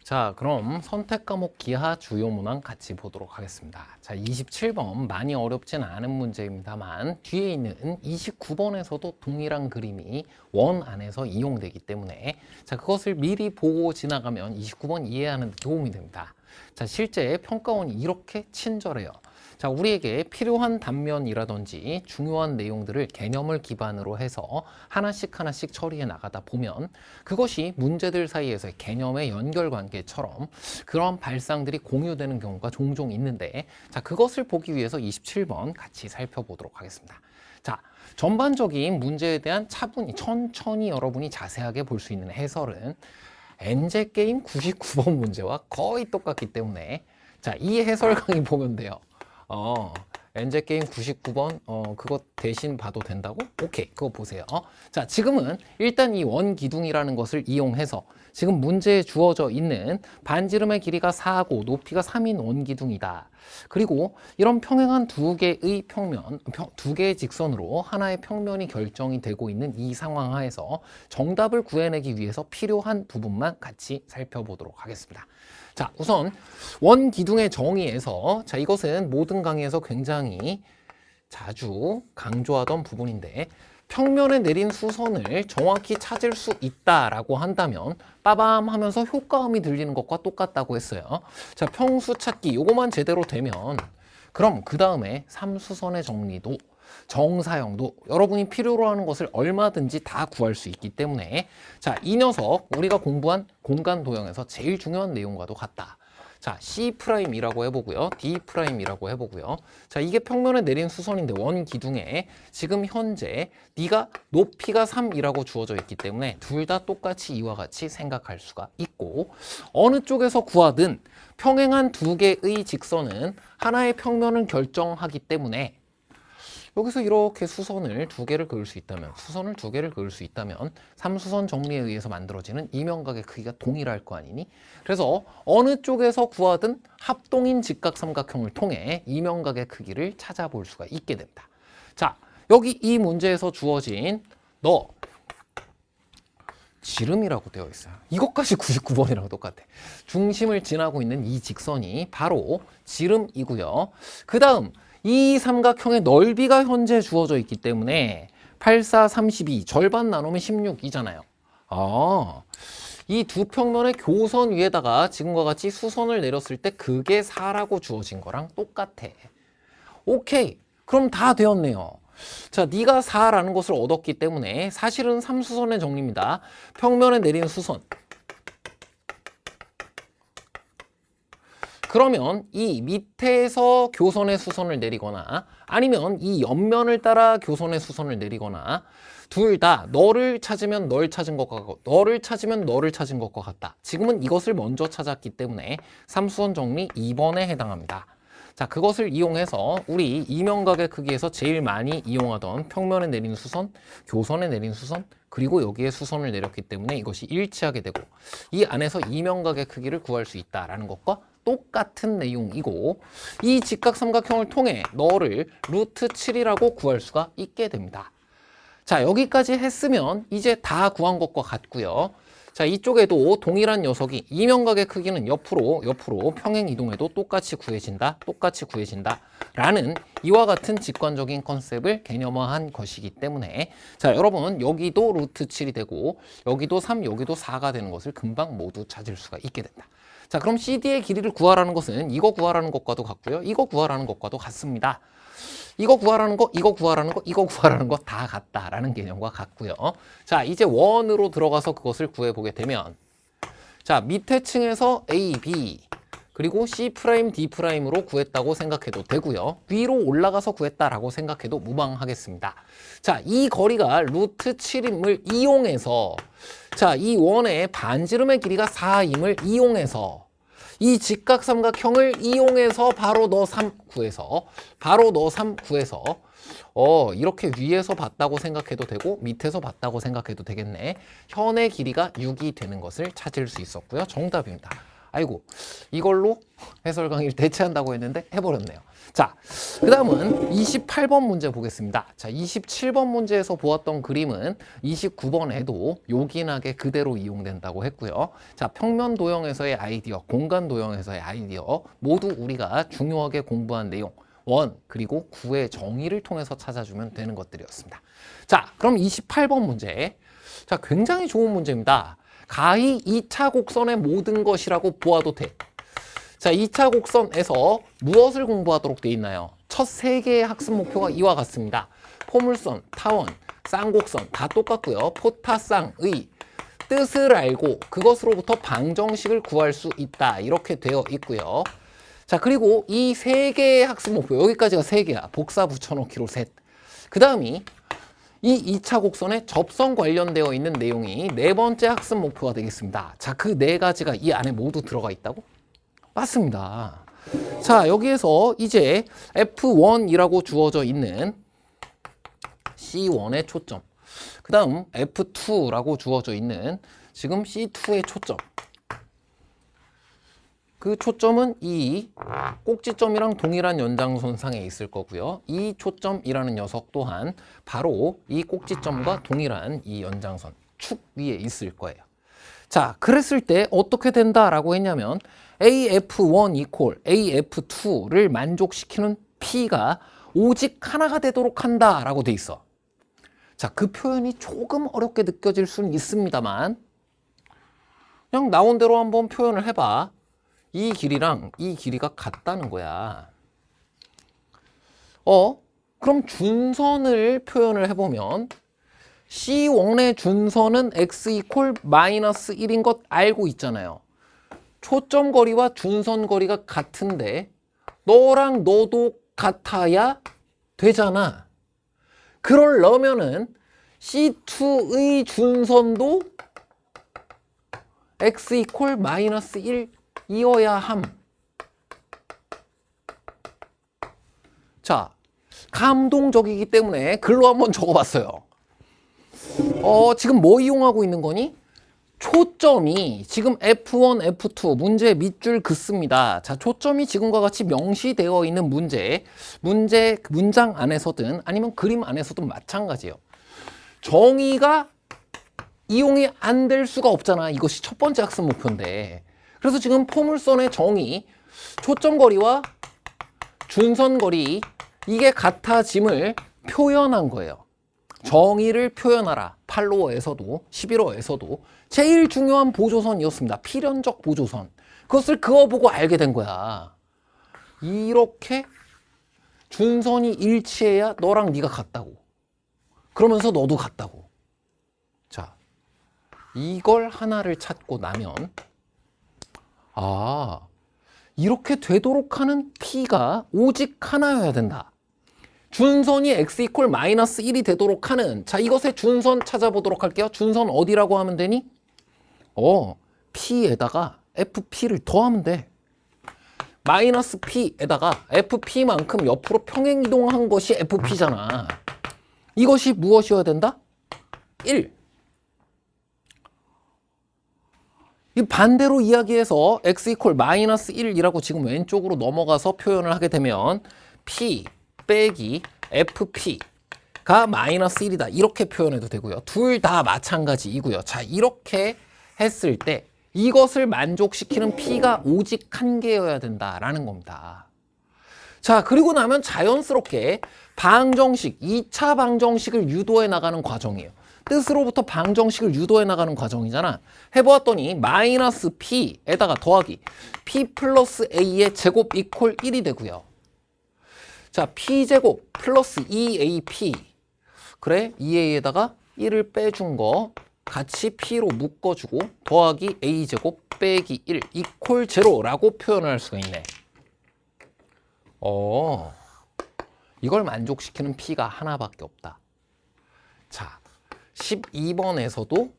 자, 그럼 선택 과목 기하 주요 문항 같이 보도록 하겠습니다. 자, 27번 많이 어렵진 않은 문제입니다만 뒤에 있는 29번에서도 동일한 그림이 원 안에서 이용되기 때문에 자, 그것을 미리 보고 지나가면 29번 이해하는 데 도움이 됩니다. 자, 실제 평가원이 이렇게 친절해요. 자, 우리에게 필요한 단면이라든지 중요한 내용들을 개념을 기반으로 해서 하나씩 처리해 나가다 보면 그것이 문제들 사이에서의 개념의 연결관계처럼 그런 발상들이 공유되는 경우가 종종 있는데 자, 그것을 보기 위해서 27번 같이 살펴보도록 하겠습니다. 자, 전반적인 문제에 대한 차분히 천천히 여러분이 자세하게 볼 수 있는 해설은 엔제게임 99번 문제와 거의 똑같기 때문에 자, 이 해설 강의 보면 돼요. 엔제게임 99번 그거 대신 봐도 된다고? 오케이, 그거 보세요. 자, 지금은 일단 이 원기둥이라는 것을 이용해서 지금 문제에 주어져 있는 반지름의 길이가 4고 높이가 3인 원기둥이다. 그리고 이런 평행한 두 개의 평면, 두 개의 직선으로 하나의 평면이 결정이 되고 있는 이 상황 하에서 정답을 구해내기 위해서 필요한 부분만 같이 살펴보도록 하겠습니다. 자, 우선 원기둥의 정의에서 자, 이것은 모든 강의에서 굉장히 자주 강조하던 부분인데 평면에 내린 수선을 정확히 찾을 수 있다라고 한다면 빠밤 하면서 효과음이 들리는 것과 똑같다고 했어요. 자, 평수 찾기 요거만 제대로 되면 그럼 그 다음에 삼수선의 정리도 정사형도 여러분이 필요로 하는 것을 얼마든지 다 구할 수 있기 때문에 자, 이 녀석 우리가 공부한 공간 도형에서 제일 중요한 내용과도 같다. 자, C'이라고 해보고요. D'이라고 해보고요. 자, 이게 평면에 내린 수선인데 원기둥에 지금 현재 네가 높이가 3이라고 주어져 있기 때문에 둘 다 똑같이 이와 같이 생각할 수가 있고 어느 쪽에서 구하든 평행한 두 개의 직선은 하나의 평면을 결정하기 때문에 여기서 이렇게 수선을 두 개를 그을 수 있다면 삼수선 정리에 의해서 만들어지는 이면각의 크기가 동일할 거 아니니? 그래서 어느 쪽에서 구하든 합동인 직각삼각형을 통해 이면각의 크기를 찾아볼 수가 있게 됩니다. 자, 여기 이 문제에서 주어진 지름이라고 되어 있어요. 이것까지 99번이랑 똑같아. 중심을 지나고 있는 이 직선이 바로 지름이고요. 그 다음 이 삼각형의 넓이가 현재 주어져 있기 때문에 8, 4, 32 절반 나누면 16이잖아요. 이 두 평면의 교선 위에다가 지금과 같이 수선을 내렸을 때 그게 4라고 주어진 거랑 똑같아. 오케이, 그럼 다 되었네요. 자, 네가 4라는 것을 얻었기 때문에 사실은 삼수선의 정리입니다. 평면에 내린 수선. 그러면 이 밑에서 교선의 수선을 내리거나 아니면 이 옆면을 따라 교선의 수선을 내리거나 둘 다 너를 찾으면 널 찾은 것과 같고 너를 찾으면 너를 찾은 것과 같다. 지금은 이것을 먼저 찾았기 때문에 삼수선 정리 2번에 해당합니다. 자, 그것을 이용해서 우리 이면각의 크기에서 제일 많이 이용하던 평면에 내린 수선, 교선에 내린 수선, 그리고 여기에 수선을 내렸기 때문에 이것이 일치하게 되고 이 안에서 이면각의 크기를 구할 수 있다는 것과 똑같은 내용이고 이 직각삼각형을 통해 너를 루트 7이라고 구할 수가 있게 됩니다. 자, 여기까지 했으면 이제 다 구한 것과 같고요. 자, 이쪽에도 동일한 녀석이 이면각의 크기는 옆으로 평행 이동해도 똑같이 구해진다 라는 이와 같은 직관적인 컨셉을 개념화한 것이기 때문에 자, 여러분 여기도 루트 7이 되고 여기도 3, 여기도 4가 되는 것을 금방 모두 찾을 수가 있게 된다. 자, 그럼 CD의 길이를 구하라는 것은 이거 구하라는 것과도 같고요. 이거 구하라는 것과도 같습니다. 이거 구하라는 거, 이거 구하라는 거, 이거 구하라는 거 다 같다라는 개념과 같고요. 자, 이제 원으로 들어가서 그것을 구해보게 되면 자, 밑에 층에서 A, B 그리고 C', D'으로 구했다고 생각해도 되고요. 위로 올라가서 구했다라고 생각해도 무방하겠습니다. 자, 이 거리가 루트 7임을 이용해서 자, 이 원의 반지름의 길이가 4임을 이용해서 이 직각삼각형을 이용해서 바로 너 3 구해서 이렇게 위에서 봤다고 생각해도 되고 밑에서 봤다고 생각해도 되겠네. 현의 길이가 6이 되는 것을 찾을 수 있었고요. 정답입니다. 아이고, 이걸로 해설 강의를 대체한다고 했는데 해버렸네요. 자, 그 다음은 28번 문제 보겠습니다. 자, 27번 문제에서 보았던 그림은 29번에도 요긴하게 그대로 이용된다고 했고요. 자, 평면 도형에서의 아이디어, 공간 도형에서의 아이디어 모두 우리가 중요하게 공부한 내용, 원 그리고 구의 정의를 통해서 찾아주면 되는 것들이었습니다. 자, 그럼 28번 문제. 자, 굉장히 좋은 문제입니다. 가히 2차 곡선의 모든 것이라고 보아도 돼. 자, 2차 곡선에서 무엇을 공부하도록 되어 있나요? 첫 3개의 학습 목표가 이와 같습니다. 포물선, 타원, 쌍곡선 다 똑같고요. 포타쌍의 뜻을 알고 그것으로부터 방정식을 구할 수 있다. 이렇게 되어 있고요. 자, 그리고 이 3개의 학습 목표, 여기까지가 3개야. 복사 붙여넣기로 셋. 그 다음이 이 2차 곡선에 접선 관련되어 있는 내용이 4번째 학습 목표가 되겠습니다. 자, 그 4가지가 이 안에 모두 들어가 있다고? 맞습니다. 자, 여기에서 이제 F1이라고 주어져 있는 C1의 초점, 그 다음 F2라고 주어져 있는 지금 C2의 초점, 그 초점은 이 꼭지점이랑 동일한 연장선상에 있을 거고요. 이 초점이라는 녀석 또한 바로 이 꼭지점과 동일한 이 연장선 축 위에 있을 거예요. 자, 그랬을 때 어떻게 된다라고 했냐면 AF1 equal AF2를 만족시키는 P가 오직 하나가 되도록 한다라고 돼 있어. 자, 그 표현이 조금 어렵게 느껴질 수는 있습니다만 그냥 나온 대로 한번 표현을 해봐. 이 길이랑 이 길이가 같다는 거야. 그럼 준선을 표현을 해보면 C1의 준선은 x 이퀄 마이너스 1인 것 알고 있잖아요. 초점 거리와 준선 거리가 같은데 너랑 너도 같아야 되잖아. 그러려면은 C2의 준선도 x 이퀄 마이너스 1이어야 함. 자, 감동적이기 때문에 글로 한번 적어봤어요. 지금 뭐 이용하고 있는 거니? 초점이 지금 F1, F2 문제 밑줄 긋습니다. 자, 초점이 지금과 같이 명시되어 있는 문장 안에서든 아니면 그림 안에서든 마찬가지예요. 정의가 이용이 안 될 수가 없잖아. 이것이 첫 번째 학습 목표인데. 그래서 지금 포물선의 정의, 초점 거리와 준선 거리 이게 같아짐을 표현한 거예요. 정의를 표현하라. 8호에서도 11호에서도 제일 중요한 보조선이었습니다. 필연적 보조선. 그것을 그어보고 알게 된 거야. 이렇게 준선이 일치해야 너랑 네가 같다고. 그러면서 너도 같다고. 자, 이걸 하나를 찾고 나면 이렇게 되도록 하는 P가 오직 하나여야 된다. 준선이 x 이퀄 마이너스 1이 되도록 하는, 자, 이것의 준선 찾아보도록 할게요. 준선 어디라고 하면 되니? P에다가 FP를 더하면 돼. 마이너스 P에다가 FP만큼 옆으로 평행 이동한 것이 FP잖아. 이것이 무엇이어야 된다? 1. 이 반대로 이야기해서 x 이퀄 마이너스 1이라고 지금 왼쪽으로 넘어가서 표현을 하게 되면 P 빼기 FP가 마이너스 1이다. 이렇게 표현해도 되고요. 둘 다 마찬가지이고요. 자, 이렇게 했을 때 이것을 만족시키는 P가 오직 한 개여야 된다라는 겁니다. 자, 그리고 나면 자연스럽게 방정식, 2차 방정식을 유도해 나가는 과정이에요. 뜻으로부터 방정식을 유도해 나가는 과정이잖아. 해보았더니 마이너스 P에다가 더하기 P 플러스 A의 제곱 이퀄 1이 되고요. 자, P제곱 플러스 2AP. 그래, 2A에다가 1을 빼준 거 같이 P로 묶어주고 더하기 A제곱 빼기 1 이퀄 제로라고 표현을 할 수가 있네. 이걸 만족시키는 P가 하나밖에 없다. 자, 12번에서도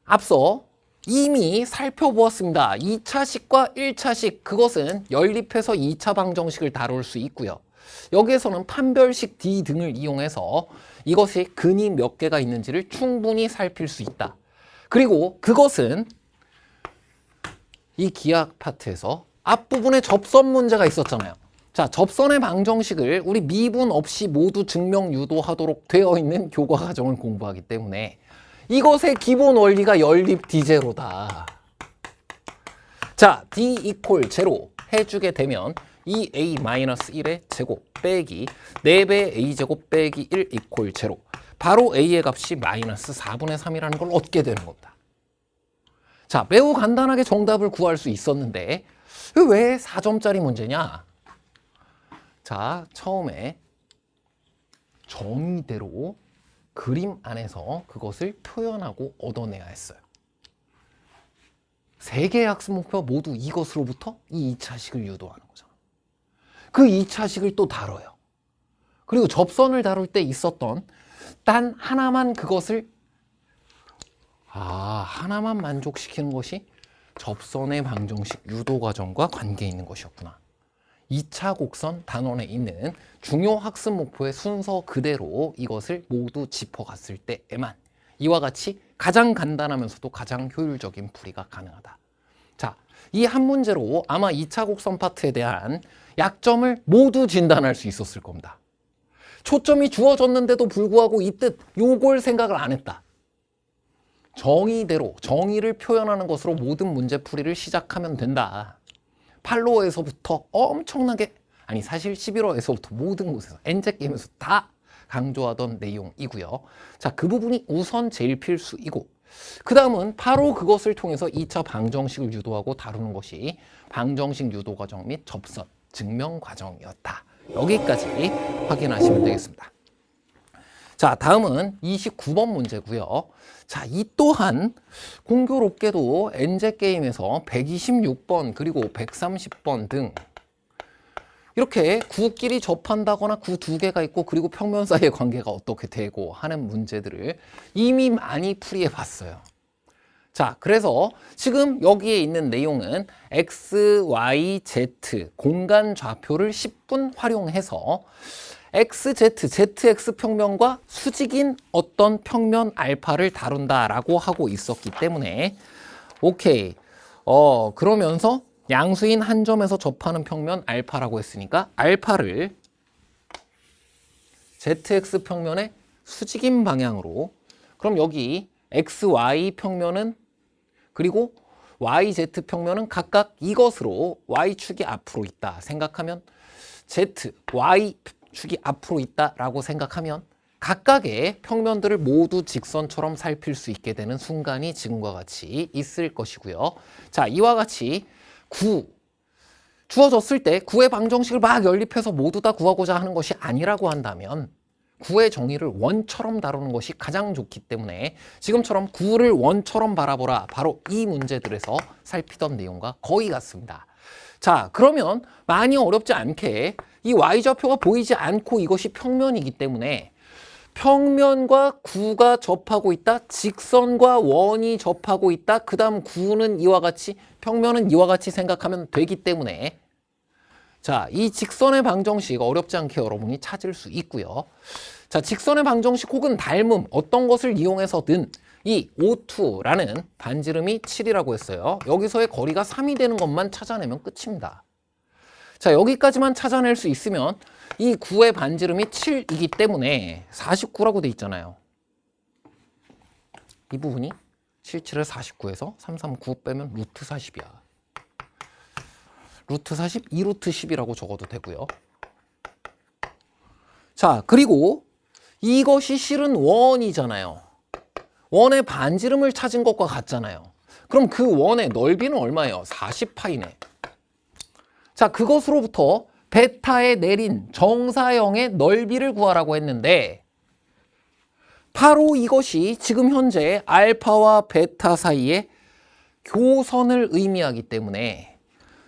앞서 이미 살펴보았습니다. 2차식과 1차식, 그것은 연립해서 2차 방정식을 다룰 수 있고요. 여기에서는 판별식 D 등을 이용해서 이것이 근이 몇 개가 있는지를 충분히 살필 수 있다. 그리고 그것은 이 기하 파트에서 앞부분에 접선 문제가 있었잖아요. 자, 접선의 방정식을 우리 미분 없이 모두 증명 유도하도록 되어 있는 교과 과정을 공부하기 때문에 이것의 기본 원리가 연립 D제로다. 자, D 이퀄 제로 해주게 되면 2A-1의 제곱 빼기 4배 A제곱 빼기 1 이퀄 제로. 바로 A의 값이 마이너스 4분의 3이라는 걸 얻게 되는 겁니다. 자, 매우 간단하게 정답을 구할 수 있었는데 왜 4점짜리 문제냐? 자, 처음에 정의대로 그림 안에서 그것을 표현하고 얻어내야 했어요. 3개의 학습 목표가 모두 이것으로부터 이 2차식을 유도하는 거잖아. 그 2차식을 또 다뤄요. 그리고 접선을 다룰 때 있었던 단 하나만 그것을 하나만 만족시키는 것이 접선의 방정식 유도 과정과 관계 있는 것이었구나. 2차 곡선 단원에 있는 중요 학습 목표의 순서 그대로 이것을 모두 짚어갔을 때에만 이와 같이 가장 간단하면서도 가장 효율적인 풀이가 가능하다. 자, 이 한 문제로 아마 2차 곡선 파트에 대한 약점을 모두 진단할 수 있었을 겁니다. 초점이 주어졌는데도 불구하고 이 뜻, 요걸 생각을 안 했다. 정의대로, 정의를 표현하는 것으로 모든 문제 풀이를 시작하면 된다. 8호에서부터 엄청나게, 아니 사실 11호에서부터 모든 곳에서, 엔제게임에서 다 강조하던 내용이고요. 자, 그 부분이 우선 제일 필수이고, 그 다음은 바로 그것을 통해서 2차 방정식을 유도하고 다루는 것이 방정식 유도 과정 및 접선, 증명 과정이었다. 여기까지 확인하시면 되겠습니다. 자, 다음은 29번 문제고요. 자, 이 또한 공교롭게도 엔제게임에서 126번 그리고 130번 등 이렇게 구끼리 접한다거나 구 2개가 있고 그리고 평면 사이의 관계가 어떻게 되고 하는 문제들을 이미 많이 풀이해 봤어요. 자, 그래서 지금 여기에 있는 내용은 X, Y, Z 공간 좌표를 10분 활용해서 XZ, ZX 평면과 수직인 어떤 평면 알파를 다룬다라고 하고 있었기 때문에 오케이. 그러면서 양수인 한 점에서 접하는 평면 알파라고 했으니까 알파를 ZX 평면의 수직인 방향으로, 그럼 여기 XY 평면은 그리고 YZ 평면은 각각 이것으로 Y축이 앞으로 있다 생각하면 Z, Y축이 앞으로 있다라고 생각하면 각각의 평면들을 모두 직선처럼 살필 수 있게 되는 순간이 지금과 같이 있을 것이고요. 자, 이와 같이 주어졌을 때 구의 방정식을 막 연립해서 모두 다 구하고자 하는 것이 아니라고 한다면 구의 정의를 원처럼 다루는 것이 가장 좋기 때문에 지금처럼 구를 원처럼 바라보라, 바로 이 문제들에서 살피던 내용과 거의 같습니다. 자, 그러면 많이 어렵지 않게 이 Y좌표가 보이지 않고 이것이 평면이기 때문에 평면과 구가 접하고 있다, 직선과 원이 접하고 있다, 그 다음 구는 이와 같이, 평면은 이와 같이 생각하면 되기 때문에 자, 이 직선의 방정식 어렵지 않게 여러분이 찾을 수 있고요. 자, 직선의 방정식 혹은 닮음 어떤 것을 이용해서든 이 O2라는 반지름이 7이라고 했어요. 여기서의 거리가 3이 되는 것만 찾아내면 끝입니다. 자, 여기까지만 찾아낼 수 있으면 이 9의 반지름이 7이기 때문에 49라고 돼 있잖아요. 이 부분이 77을 49에서 339 빼면 루트 40이야. 루트 40, 2루트 10이라고 적어도 되고요. 자, 그리고 이것이 실은 원이잖아요. 원의 반지름을 찾은 것과 같잖아요. 그럼 그 원의 넓이는 얼마예요? 40파이네. 자, 그것으로부터 베타에 내린 정사형의 넓이를 구하라고 했는데 바로 이것이 지금 현재 알파와 베타 사이의 교선을 의미하기 때문에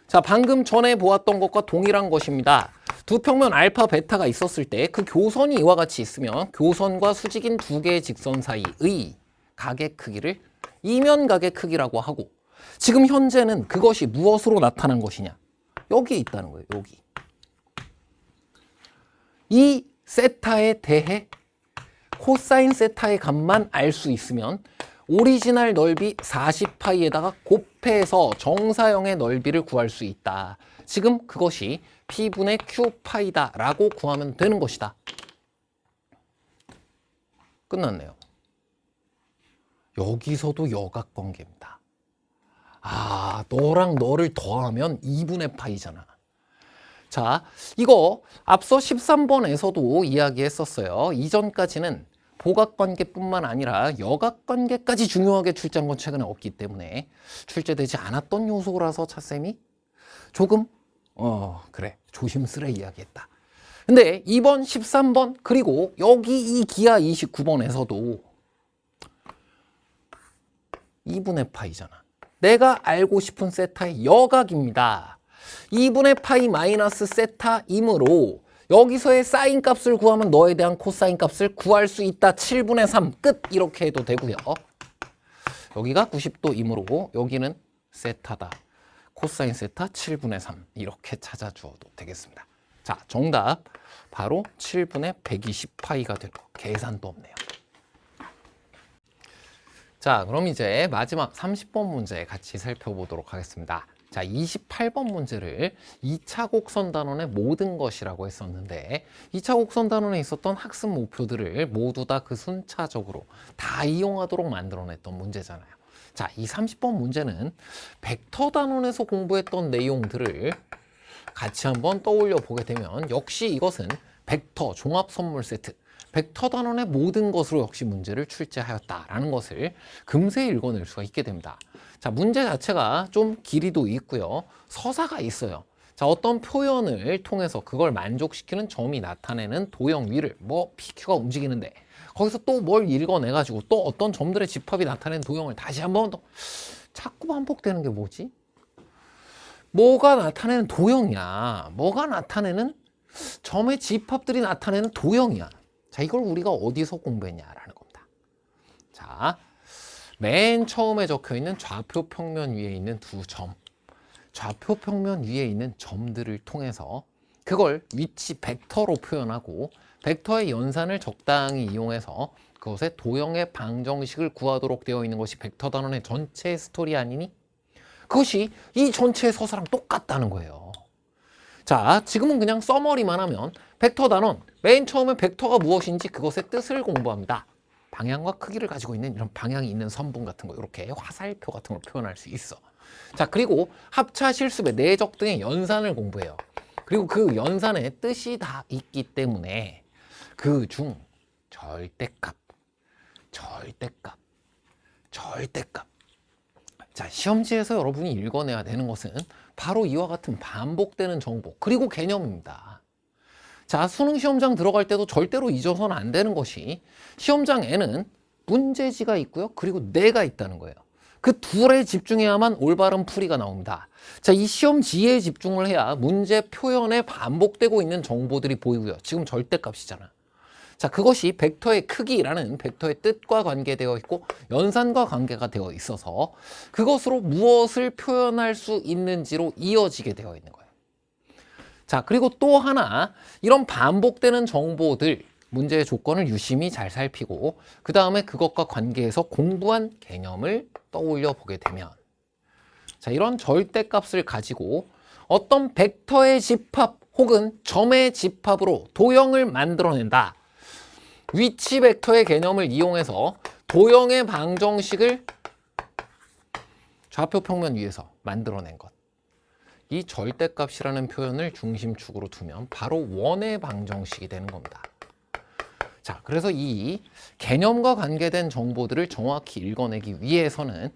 자, 방금 전에 보았던 것과 동일한 것입니다. 두 평면 알파, 베타가 있었을 때 그 교선이 이와 같이 있으면 교선과 수직인 두 개의 직선 사이의 각의 크기를 이면각의 크기라고 하고 지금 현재는 그것이 무엇으로 나타난 것이냐? 여기에 있다는 거예요. 여기. 이 세타에 대해 코사인 세타의 값만 알 수 있으면 오리지널 넓이 40파이에다가 곱해서 정사형의 넓이를 구할 수 있다. 지금 그것이 P분의 Q파이다 라고 구하면 되는 것이다. 끝났네요. 여기서도 여각관계입니다. 아, 너랑 너를 더하면 2분의 파이잖아. 자, 이거 앞서 13번에서도 이야기했었어요. 이전까지는 보각관계뿐만 아니라 여각관계까지 중요하게 출제한 건 최근에 없기 때문에 출제되지 않았던 요소라서 차쌤이 조금 그래 조심스레 이야기했다. 근데 이번 13번 그리고 여기 이 기하 29번에서도 2분의 파이잖아. 내가 알고 싶은 세타의 여각입니다. 2분의 파이 마이너스 세타이므로 여기서의 사인 값을 구하면 너에 대한 코사인 값을 구할 수 있다. 7분의 3 끝 이렇게 해도 되고요. 여기가 90도이므로 여기는 세타다. 코사인 세타 7분의 3 이렇게 찾아주어도 되겠습니다. 자, 정답 바로 7분의 120파이가 되고 계산도 없네요. 자, 그럼 이제 마지막 30번 문제 같이 살펴보도록 하겠습니다. 자, 28번 문제를 2차 곡선 단원의 모든 것이라고 했었는데 2차 곡선 단원에 있었던 학습 목표들을 모두 다 그 순차적으로 다 이용하도록 만들어냈던 문제잖아요. 자, 이 30번 문제는 벡터 단원에서 공부했던 내용들을 같이 한번 떠올려 보게 되면 역시 이것은 벡터 종합 선물 세트 벡터 단원의 모든 것으로 역시 문제를 출제하였다라는 것을 금세 읽어낼 수가 있게 됩니다. 자, 문제 자체가 좀 길이도 있고요. 서사가 있어요. 자, 어떤 표현을 통해서 그걸 만족시키는 점이 나타내는 도형 위를 PQ가 움직이는데 거기서 또 뭘 읽어내가지고 또 어떤 점들의 집합이 나타내는 도형을 다시 한번 더 자꾸 반복되는 게 뭐지? 뭐가 나타내는 도형이야. 뭐가 나타내는 점의 집합들이 나타내는 도형이야. 자, 이걸 우리가 어디서 공부했냐라는 겁니다. 자, 맨 처음에 적혀 있는 좌표 평면 위에 있는 두 점. 좌표 평면 위에 있는 점들을 통해서 그걸 위치 벡터로 표현하고 벡터의 연산을 적당히 이용해서 그것의 도형의 방정식을 구하도록 되어 있는 것이 벡터 단원의 전체 스토리 아니니? 그것이 이 전체의 서사랑 똑같다는 거예요. 자, 지금은 그냥 써머리만 하면 벡터 단원, 맨 처음에 벡터가 무엇인지 그것의 뜻을 공부합니다. 방향과 크기를 가지고 있는 이런 방향이 있는 선분 같은 거 이렇게 화살표 같은 걸 표현할 수 있어. 자, 그리고 합차, 실수배, 내적 등의 연산을 공부해요. 그리고 그 연산에 뜻이 다 있기 때문에 그중 절대값. 자, 시험지에서 여러분이 읽어내야 되는 것은 바로 이와 같은 반복되는 정보 그리고 개념입니다. 자, 수능 시험장 들어갈 때도 절대로 잊어서는 안 되는 것이 시험장에는 문제지가 있고요. 그리고 내가 있다는 거예요. 그 둘에 집중해야만 올바른 풀이가 나옵니다. 자, 이 시험지에 집중을 해야 문제 표현에 반복되고 있는 정보들이 보이고요. 지금 절대값이잖아. 자, 그것이 벡터의 크기라는 벡터의 뜻과 관계되어 있고 연산과 관계가 되어 있어서 그것으로 무엇을 표현할 수 있는지로 이어지게 되어 있는 거예요. 자, 그리고 또 하나 이런 반복되는 정보들 문제의 조건을 유심히 잘 살피고 그 다음에 그것과 관계해서 공부한 개념을 떠올려 보게 되면 자, 이런 절대값을 가지고 어떤 벡터의 집합 혹은 점의 집합으로 도형을 만들어낸다. 위치 벡터의 개념을 이용해서 도형의 방정식을 좌표 평면 위에서 만들어낸 것. 이 절대값이라는 표현을 중심축으로 두면 바로 원의 방정식이 되는 겁니다. 자, 그래서 이 개념과 관계된 정보들을 정확히 읽어내기 위해서는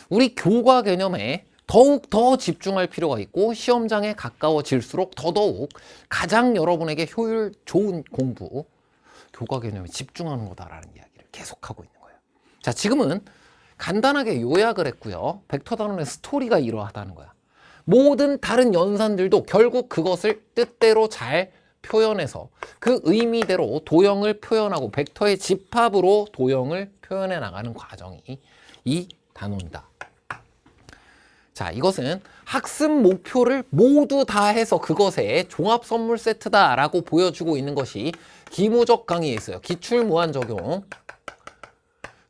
우리 교과 개념에 더욱 더 집중할 필요가 있고 시험장에 가까워질수록 더더욱 가장 여러분에게 효율 좋은 공부 교과 개념에 집중하는 거다라는 이야기를 계속하고 있는 거예요. 자, 지금은 간단하게 요약을 했고요. 벡터 단원의 스토리가 이러하다는 거야. 모든 다른 연산들도 결국 그것을 뜻대로 잘 표현해서 그 의미대로 도형을 표현하고 벡터의 집합으로 도형을 표현해 나가는 과정이 이 단원이다. 자, 이것은 학습 목표를 모두 다 해서 그것의 종합 선물 세트다라고 보여주고 있는 것이 기무적 강의에 있어요. 기출 무한 적용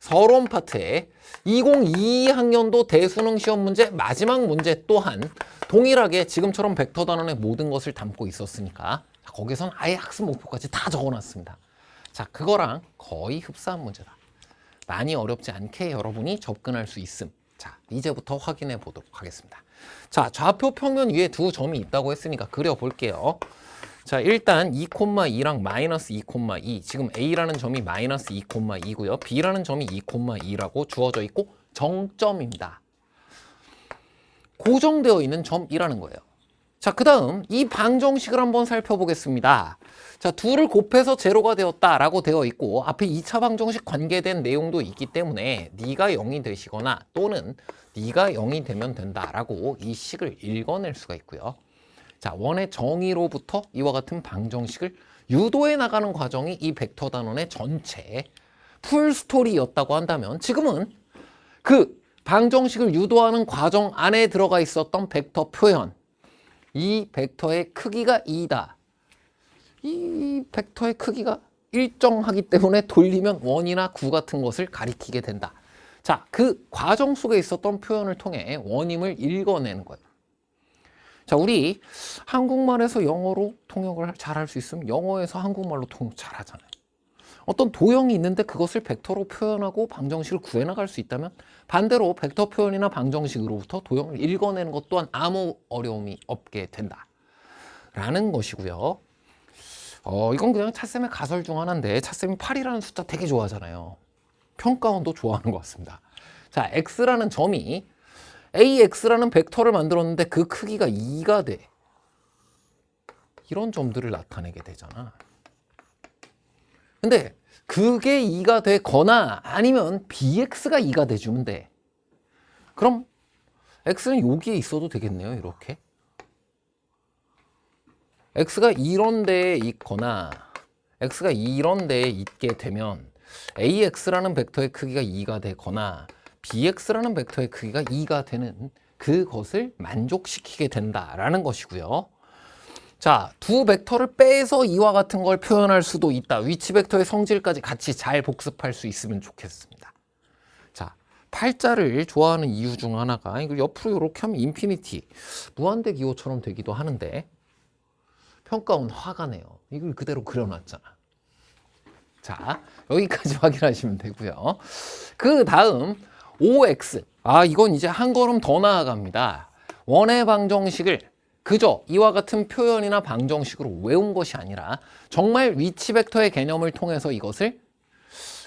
서론 파트에 2022학년도 대수능 시험 문제 마지막 문제 또한 동일하게 지금처럼 벡터 단원의 모든 것을 담고 있었으니까 거기선 아예 학습 목표까지 다 적어놨습니다. 자, 그거랑 거의 흡사한 문제다. 많이 어렵지 않게 여러분이 접근할 수 있음. 자, 이제부터 확인해 보도록 하겠습니다. 자, 좌표 평면 위에 두 점이 있다고 했으니까 그려볼게요. 자, 일단 2,2랑 마이너스 2,2. 지금 A라는 점이 마이너스 2,2고요. B라는 점이 2,2라고 주어져 있고 정점입니다. 고정되어 있는 점이라는 거예요. 자, 그 다음 이 방정식을 한번 살펴보겠습니다. 자, 둘을 곱해서 제로가 되었다라고 되어 있고 앞에 2차 방정식 관계된 내용도 있기 때문에 네가 0이 되시거나 또는 네가 0이 되면 된다라고 이 식을 읽어낼 수가 있고요. 자, 원의 정의로부터 이와 같은 방정식을 유도해 나가는 과정이 이 벡터 단원의 전체 풀스토리였다고 한다면 지금은 그 방정식을 유도하는 과정 안에 들어가 있었던 벡터 표현, 이 벡터의 크기가 2다. 이 벡터의 크기가 일정하기 때문에 돌리면 1이나 9 같은 것을 가리키게 된다. 자, 그 과정 속에 있었던 표현을 통해 원임을 읽어내는 거예요. 자, 우리 한국말에서 영어로 통역을 잘 할 수 있으면 영어에서 한국말로 통역 잘 하잖아요. 어떤 도형이 있는데 그것을 벡터로 표현하고 방정식을 구해나갈 수 있다면 반대로 벡터 표현이나 방정식으로부터 도형을 읽어내는 것 또한 아무 어려움이 없게 된다. 라는 것이고요. 이건 그냥 차쌤의 가설 중 하나인데 차쌤이 8이라는 숫자 되게 좋아하잖아요. 평가원도 좋아하는 것 같습니다. 자, x라는 점이 AX라는 벡터를 만들었는데 그 크기가 2가 돼. 이런 점들을 나타내게 되잖아. 근데 그게 2가 되거나 아니면 BX가 2가 돼주면 돼. 그럼 X는 여기에 있어도 되겠네요. 이렇게. X가 이런 데에 있거나 X가 이런 데에 있게 되면 AX라는 벡터의 크기가 2가 되거나 BX라는 벡터의 크기가 2가 되는 그것을 만족시키게 된다라는 것이고요. 자, 두 벡터를 빼서 이와 같은 걸 표현할 수도 있다. 위치 벡터의 성질까지 같이 잘 복습할 수 있으면 좋겠습니다. 자, 팔자를 좋아하는 이유 중 하나가 이걸 옆으로 이렇게 하면 인피니티, 무한대 기호처럼 되기도 하는데 평가원 화가 내요. 이걸 그대로 그려놨잖아. 자, 여기까지 확인하시면 되고요. 그 다음 OX. 이건 이제 한 걸음 더 나아갑니다. 원의 방정식을 그저 이와 같은 표현이나 방정식으로 외운 것이 아니라 정말 위치 벡터의 개념을 통해서 이것을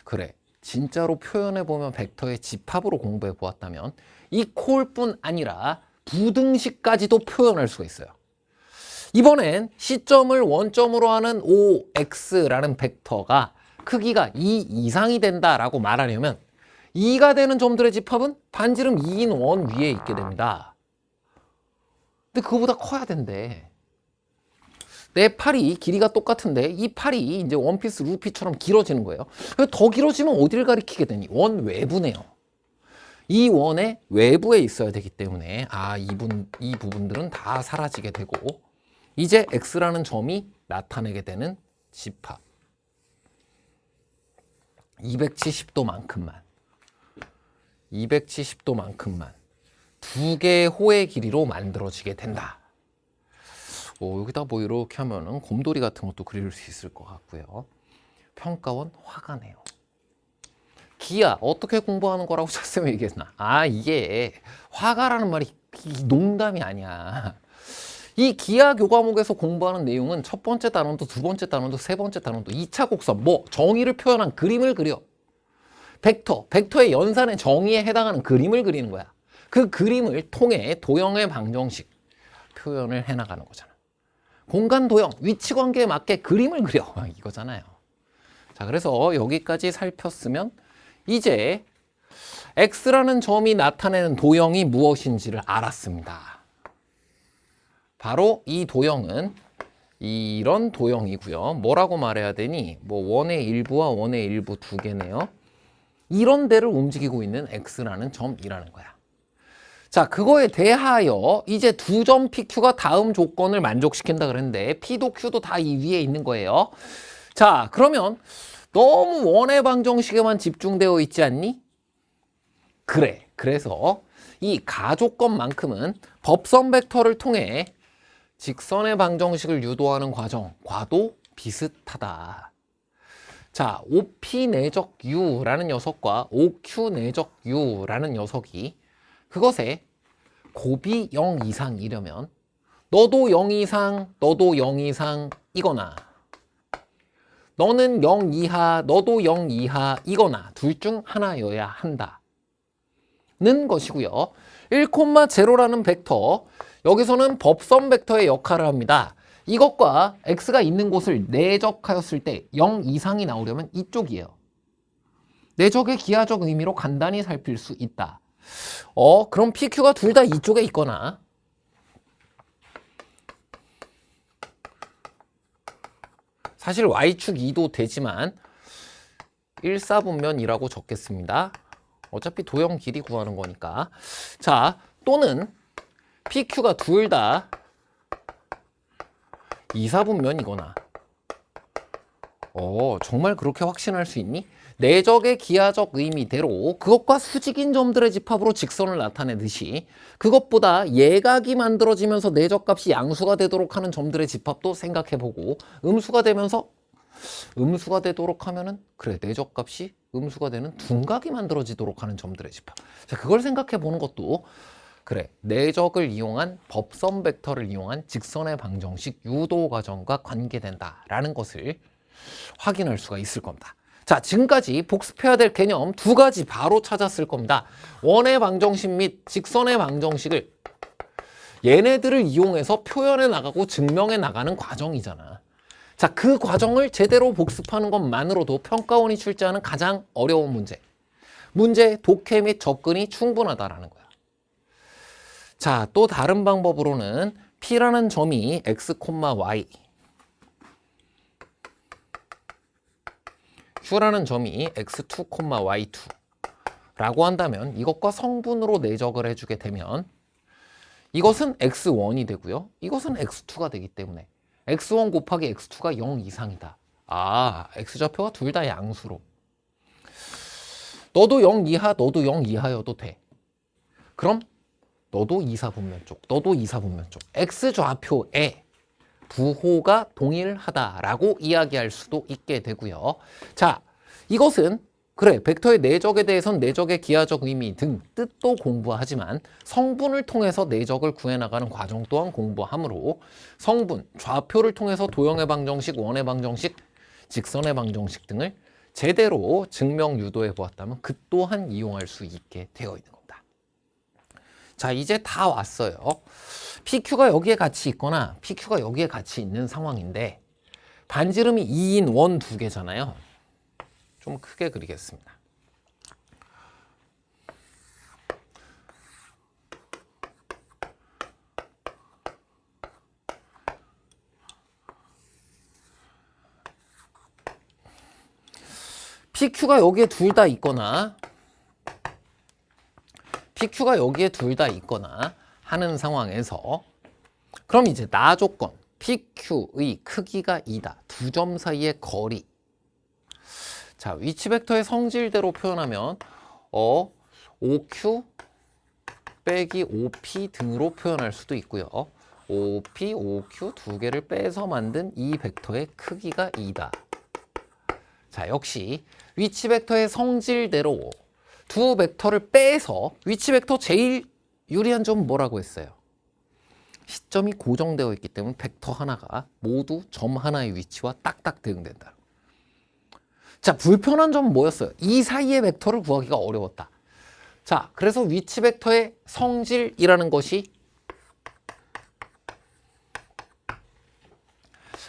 그래, 진짜로 표현해보면 벡터의 집합으로 공부해 보았다면 이 콜뿐 아니라 부등식까지도 표현할 수가 있어요. 이번엔 시점을 원점으로 하는 OX라는 벡터가 크기가 2 이상이 된다라고 말하려면 2가 되는 점들의 집합은 반지름 2인 원 위에 있게 됩니다. 근데 그거보다 커야 된대. 내 팔이 길이가 똑같은데 이 팔이 이제 원피스 루피처럼 길어지는 거예요. 더 길어지면 어디를 가리키게 되니? 원 외부네요. 이 원의 외부에 있어야 되기 때문에 이 부분들은 다 사라지게 되고 이제 X라는 점이 나타내게 되는 집합 270도만큼만 두 개의 호의 길이로 만들어지게 된다. 여기다 뭐 이렇게 하면은 곰돌이 같은 것도 그릴 수 있을 것 같고요. 평가원 화가 내요. 기하 어떻게 공부하는 거라고 차쌤이 얘기했나? 이게 화가라는 말이 농담이 아니야. 이 기하 교과목에서 공부하는 내용은 첫 번째 단원도 두 번째 단원도 세 번째 단원도 2차 곡선 정의를 표현한 그림을 그려. 벡터의 연산의 정의에 해당하는 그림을 그리는 거야. 그 그림을 통해 도형의 방정식 표현을 해나가는 거잖아. 공간 도형, 위치 관계에 맞게 그림을 그려. 이거잖아요. 자, 그래서 여기까지 살폈으면 이제 X라는 점이 나타내는 도형이 무엇인지를 알았습니다. 바로 이 도형은 이런 도형이고요. 뭐라고 말해야 되니? 원의 일부와 원의 일부 두 개네요. 이런 데를 움직이고 있는 X라는 점이라는 거야. 자, 그거에 대하여 이제 두 점 PQ가 다음 조건을 만족시킨다 그랬는데 P도 Q도 다 이 위에 있는 거예요. 자, 그러면 너무 원의 방정식에만 집중되어 있지 않니? 그래. 그래서 이 가조건만큼은 법선 벡터를 통해 직선의 방정식을 유도하는 과도 비슷하다. 자, OP 내적 U라는 녀석과 OQ 내적 U라는 녀석이 그것에 곱이 0 이상이려면 너도 0 이상, 너도 0 이상이거나 너는 0 이하, 너도 0 이하이거나 둘 중 하나여야 한다는 것이고요. 1,0라는 벡터, 여기서는 법선 벡터의 역할을 합니다. 이것과 x가 있는 곳을 내적하였을 때 0 이상이 나오려면 이쪽이에요. 내적의 기하적 의미로 간단히 살필 수 있다. 그럼 PQ가 둘 다 이쪽에 있거나 사실 y축 2도 되지만 1,4분면이라고 적겠습니다. 어차피 도형 길이 구하는 거니까. 자, 또는 PQ가 둘 다 2,4분면이거나 정말 그렇게 확신할 수 있니? 내적의 기하적 의미대로 그것과 수직인 점들의 집합으로 직선을 나타내듯이 그것보다 예각이 만들어지면서 내적값이 양수가 되도록 하는 점들의 집합도 생각해보고 음수가 되도록 하면은 그래 내적값이 음수가 되는 둔각이 만들어지도록 하는 점들의 집합. 자, 그걸 생각해보는 것도 그래 내적을 이용한 법선 벡터를 이용한 직선의 방정식 유도 과정과 관계된다라는 것을 확인할 수가 있을 겁니다. 자, 지금까지 복습해야 될 개념 두 가지 바로 찾았을 겁니다. 원의 방정식 및 직선의 방정식을 얘네들을 이용해서 표현해 나가고 증명해 나가는 과정이잖아. 자, 그 과정을 제대로 복습하는 것만으로도 평가원이 출제하는 가장 어려운 문제 독해 및 접근이 충분하다라는 거야. 자, 또 다른 방법으로는 P라는 점이 x, y Q라는 점이 x2, y2 라고 한다면 이것과 성분으로 내적을 해주게 되면 이것은 x1이 되고요. 이것은 x2가 되기 때문에 x1 곱하기 x2가 0 이상이다. x좌표가 둘 다 양수로. 너도 0 이하, 너도 0 이하여도 돼. 그럼 너도 2,4분면 쪽, 너도 2,4분면 쪽. x좌표에 부호가 동일하다라고 이야기할 수도 있게 되고요. 자, 이것은 그래 벡터의 내적에 대해서는 내적의 기하적 의미 등 뜻도 공부하지만 성분을 통해서 내적을 구해나가는 과정 또한 공부하므로 성분, 좌표를 통해서 도형의 방정식, 원의 방정식, 직선의 방정식 등을 제대로 증명 유도해 보았다면 그 또한 이용할 수 있게 되어 있는 겁니다. 자, 이제 다 왔어요. PQ가 여기에 같이 있거나 PQ가 여기에 같이 있는 상황인데 반지름이 2인 원 두 개잖아요. 좀 크게 그리겠습니다. PQ가 여기에 둘 다 있거나 PQ가 여기에 둘 다 있거나 하는 상황에서 그럼 이제 나 조건 PQ의 크기가 2다. 두 점 사이의 거리. 자, 위치 벡터의 성질대로 표현하면 OQ 빼기 OP 등으로 표현할 수도 있고요. OP, OQ 두 개를 빼서 만든 이 벡터의 크기가 2다. 자, 역시 위치 벡터의 성질대로 두 벡터를 빼서 위치 벡터 제일 유리한 점은 뭐라고 했어요? 시점이 고정되어 있기 때문에 벡터 하나가 모두 점 하나의 위치와 딱딱 대응된다. 자, 불편한 점은 뭐였어요? 이 사이의 벡터를 구하기가 어려웠다. 자, 그래서 위치 벡터의 성질이라는 것이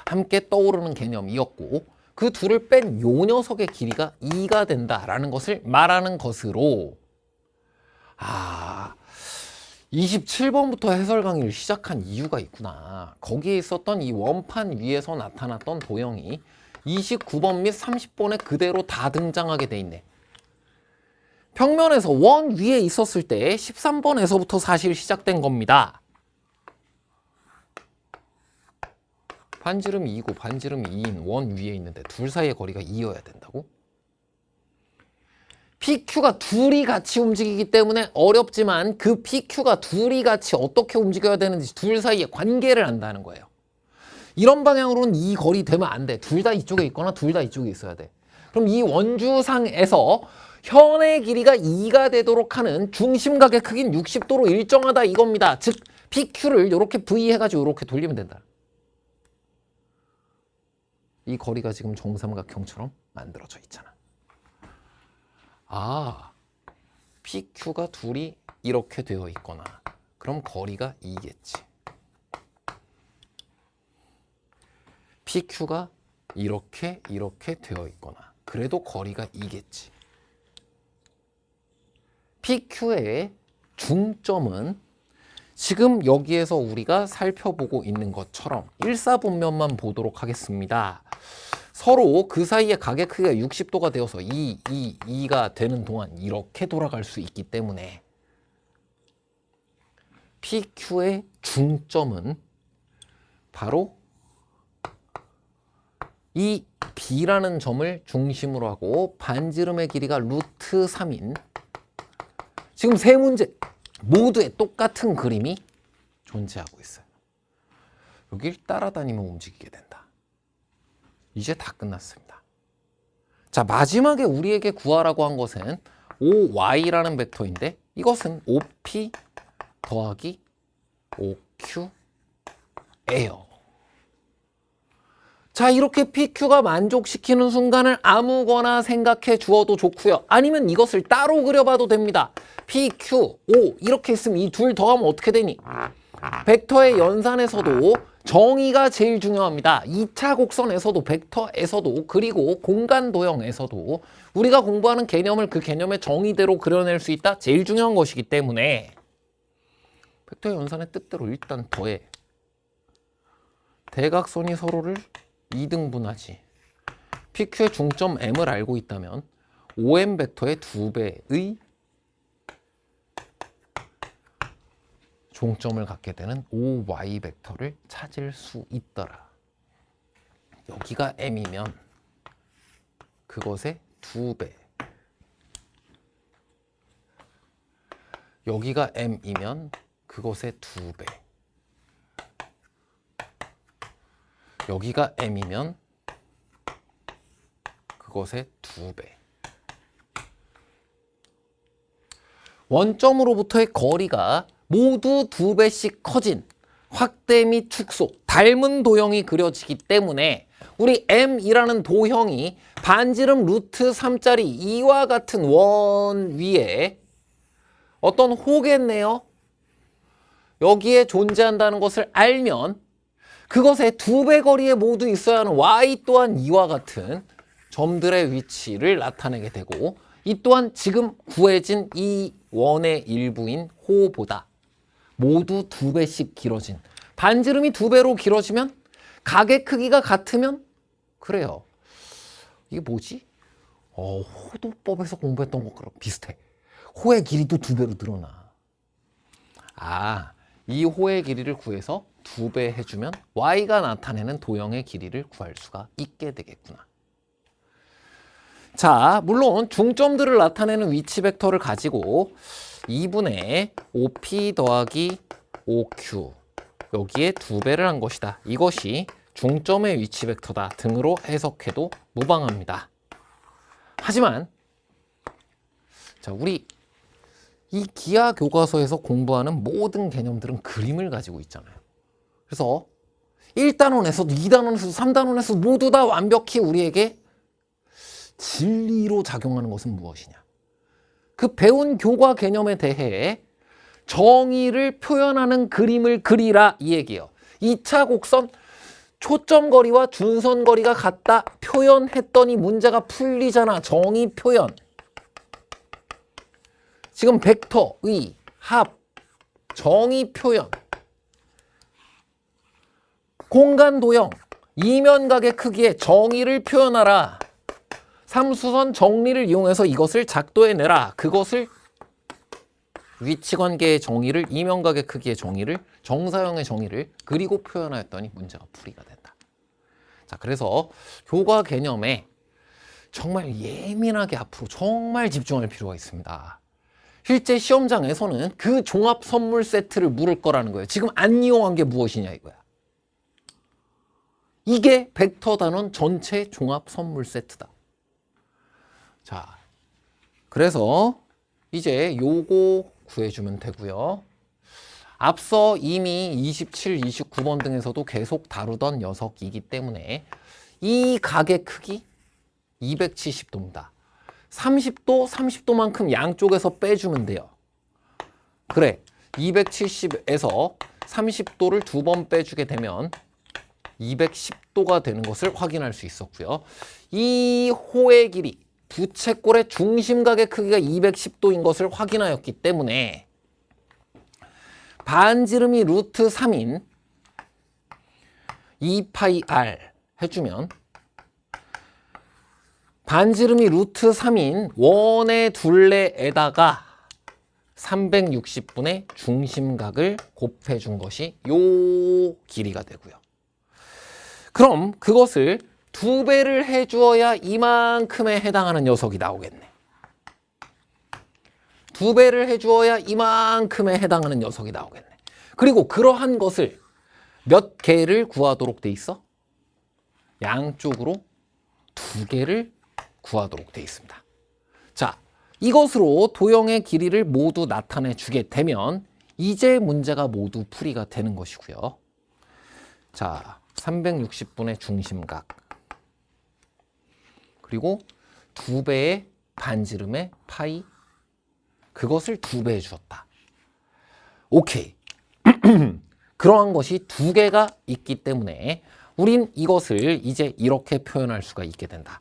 함께 떠오르는 개념이었고 그 둘을 뺀 요 녀석의 길이가 2가 된다라는 것을 말하는 것으로 27번부터 해설 강의를 시작한 이유가 있구나. 거기에 있었던 이 원판 위에서 나타났던 도형이 29번 및 30번에 그대로 다 등장하게 돼 있네. 평면에서 원 위에 있었을 때 13번에서부터 사실 시작된 겁니다. 반지름이 2고 반지름이 2인 원 위에 있는데 둘 사이의 거리가 2여야 된다고? PQ가 둘이 같이 움직이기 때문에 어렵지만 그 PQ가 둘이 같이 어떻게 움직여야 되는지 둘 사이의 관계를 안다는 거예요. 이런 방향으로는 이 거리 되면 안 돼. 둘 다 이쪽에 있거나 둘 다 이쪽에 있어야 돼. 그럼 이 원주상에서 현의 길이가 2가 되도록 하는 중심각의 크기는 60도로 일정하다 이겁니다. 즉 PQ를 이렇게 V 해가지고 이렇게 돌리면 된다. 이 거리가 지금 정삼각형처럼 만들어져 있잖아. 아, PQ가 둘이 이렇게 되어 있거나 그럼 거리가 2겠지. PQ가 이렇게 되어 있거나 그래도 거리가 2겠지. PQ의 중점은 지금 여기에서 우리가 살펴보고 있는 것처럼 일사분면만 보도록 하겠습니다. 서로 그 사이의 각의 크기가 60도가 되어서 2가 되는 동안 이렇게 돌아갈 수 있기 때문에 PQ의 중점은 바로 이 B라는 점을 중심으로 하고 반지름의 길이가 루트 3인 지금 세 문제 모두에 똑같은 그림이 존재하고 있어요. 여길 따라다니면 움직이게 된다. 이제 다 끝났습니다. 자, 마지막에 우리에게 구하라고 한 것은 OY라는 벡터인데 이것은 OP 더하기 OQ예요. 자, 이렇게 PQ가 만족시키는 순간을 아무거나 생각해 주어도 좋고요. 아니면 이것을 따로 그려봐도 됩니다. PQ, O 이렇게 있으면 이 둘 더하면 어떻게 되니? 벡터의 연산에서도 정의가 제일 중요합니다. 2차 곡선에서도 벡터에서도 그리고 공간 도형에서도 우리가 공부하는 개념을 그 개념의 정의대로 그려낼 수 있다. 제일 중요한 것이기 때문에 벡터의 연산의 뜻대로 일단 더해. 대각선이 서로를 2등분하지. PQ의 중점 M을 알고 있다면 OM 벡터의 2배의 종점을 갖게 되는 OY 벡터를 찾을 수 있더라. 여기가 M이면 그것의 2배. 여기가 M이면 그것의 2배. 여기가 M이면 그것의 2배. 원점으로부터의 거리가 모두 2배씩 커진 확대 및 축소, 닮은 도형이 그려지기 때문에 우리 M이라는 도형이 반지름 루트 3짜리 이와 같은 원 위에 어떤 호겠네요. 여기에 존재한다는 것을 알면 그것의 2배 거리에 모두 있어야 하는 Y 또한 이와 같은 점들의 위치를 나타내게 되고 이 또한 지금 구해진 이 원의 일부인 호보다 모두 2배씩 길어진 반지름이 2배로 길어지면 각의 크기가 같으면 그래요. 이게 뭐지? 호도법에서 공부했던 것과 비슷해. 호의 길이도 2배로 늘어나. 아, 이 호의 길이를 구해서 2배 해주면 Y가 나타내는 도형의 길이를 구할 수가 있게 되겠구나. 자, 물론 중점들을 나타내는 위치 벡터를 가지고 2분의 OP 더하기 OQ 여기에 2배를 한 것이다. 이것이 중점의 위치 벡터다 등으로 해석해도 무방합니다. 하지만 자, 우리 이 기하 교과서에서 공부하는 모든 개념들은 그림을 가지고 있잖아요. 그래서 1단원에서도 2단원에서도 3단원에서도 모두 다 완벽히 우리에게 진리로 작용하는 것은 무엇이냐? 그 배운 교과 개념에 대해 정의를 표현하는 그림을 그리라 이 얘기예요. 2차 곡선 초점거리와 준선거리가 같다 표현했더니 문제가 풀리잖아. 정의 표현. 지금 벡터의 합, 정의 표현, 공간 도형, 이면각의 크기의 정의를 표현하라. 삼수선 정리를 이용해서 이것을 작도해내라. 그것을 위치관계의 정의를, 이면각의 크기의 정의를, 정사형의 정의를 그리고 표현하였더니 문제가 풀이가 된다. 자, 그래서 교과 개념에 정말 예민하게 앞으로 정말 집중할 필요가 있습니다. 실제 시험장에서는 그 종합 선물 세트를 물을 거라는 거예요. 지금 안 이용한 게 무엇이냐 이거야. 이게 벡터 단원 전체 종합 선물 세트다. 자, 그래서 이제 요거 구해주면 되고요. 앞서 이미 27, 29번 등에서도 계속 다루던 녀석이기 때문에 이 각의 크기 270도입니다. 30도, 30도만큼 양쪽에서 빼주면 돼요. 그래, 270에서 30도를 2번 빼주게 되면 210도가 되는 것을 확인할 수 있었고요. 이 호의 길이, 부채꼴의 중심각의 크기가 210도인 것을 확인하였기 때문에 반지름이 루트 3인 2파이 r 해주면 반지름이 루트 3인 원의 둘레에다가 360분의 중심각을 곱해준 것이 요 길이가 되고요. 그럼 그것을 2배를 해주어야 이만큼에 해당하는 녀석이 나오겠네. 2배를 해주어야 이만큼에 해당하는 녀석이 나오겠네. 그리고 그러한 것을 몇 개를 구하도록 돼 있어? 양쪽으로 2개를 구하도록 돼 있습니다. 자, 이것으로 도형의 길이를 모두 나타내 주게 되면 이제 문제가 모두 풀이가 되는 것이고요. 자, 360분의 중심각 그리고 2배의 반지름의 파이 그것을 2배 해주었다. 오케이. 그러한 것이 2개가 있기 때문에 우린 이것을 이제 이렇게 표현할 수가 있게 된다.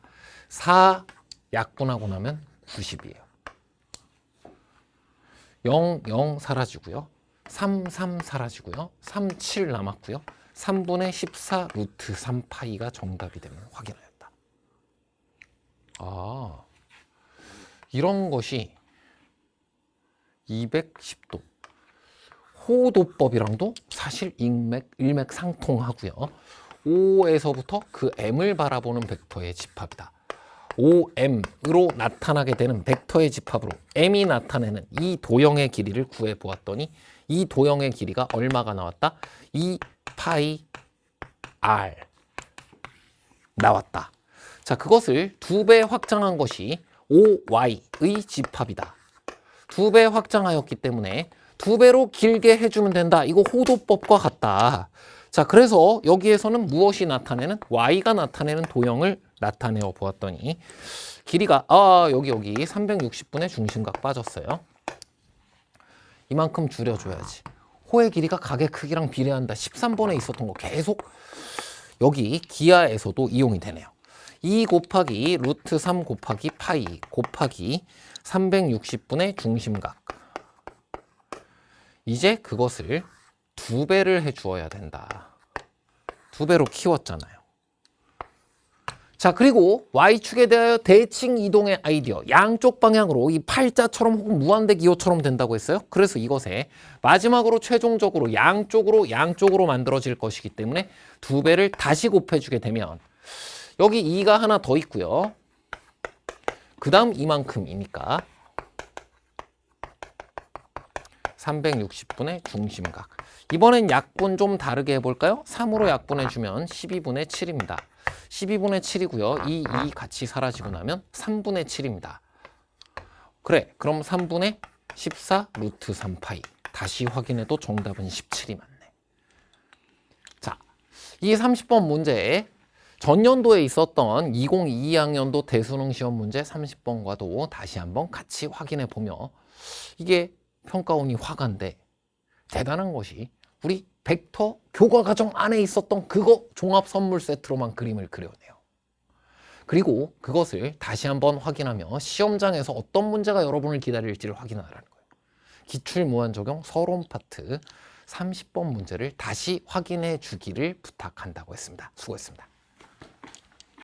4 약분하고 나면 90이에요. 0, 0 사라지고요. 3, 3 사라지고요. 3, 7 남았고요. 3분의 14 루트 3파이가 정답이 됨을 확인하였다. 아, 이런 것이 210도 호도법이랑도 사실 일맥상통하고요. O에서부터 그 M을 바라보는 벡터의 집합이다. OM으로 나타나게 되는 벡터의 집합으로 M이 나타내는 이 도형의 길이를 구해보았더니 이 도형의 길이가 얼마가 나왔다? 2파이 R 나왔다. 자, 그것을 2배 확장한 것이 OY의 집합이다. 2배 확장하였기 때문에 2배로 길게 해주면 된다. 이거 호도법과 같다. 자, 그래서 여기에서는 무엇이 나타내는? Y가 나타내는 도형을 나타내어 보았더니 길이가 여기 360분의 중심각 빠졌어요. 이만큼 줄여줘야지. 호의 길이가 각의 크기랑 비례한다. 13번에 있었던 거 계속 여기 기하에서도 이용이 되네요. 2 곱하기 루트 3 곱하기 파이 곱하기 360분의 중심각. 이제 그것을 2배를 해주어야 된다. 2배로 키웠잖아요. 자, 그리고 Y축에 대하여 대칭 이동의 아이디어. 양쪽 방향으로 이 팔자처럼 혹은 무한대 기호처럼 된다고 했어요. 그래서 이것에 마지막으로 최종적으로 양쪽으로 만들어질 것이기 때문에 2배를 다시 곱해주게 되면 여기 2가 하나 더 있고요. 그 다음 이만큼이니까 360분의 중심각. 이번엔 약분 좀 다르게 해볼까요? 3으로 약분해주면 12분의 7입니다. 12분의 7이고요. 이 같이 사라지고 나면 3분의 7입니다. 그래, 그럼 3분의 14 루트 3파이. 다시 확인해도 정답은 17이 맞네. 자, 이 30번 문제에 전년도에 있었던 2022학년도 대수능 시험 문제 30번과도 다시 한번 같이 확인해 보며 이게 평가원이 화가인데 대단한 것이 우리 벡터 교과과정 안에 있었던 그거 종합 선물 세트로만 그림을 그려내요. 그리고 그것을 다시 한번 확인하며 시험장에서 어떤 문제가 여러분을 기다릴지를 확인하라는 거예요. 기출무한적용 서론 파트 30번 문제를 다시 확인해 주기를 부탁한다고 했습니다. 수고했습니다.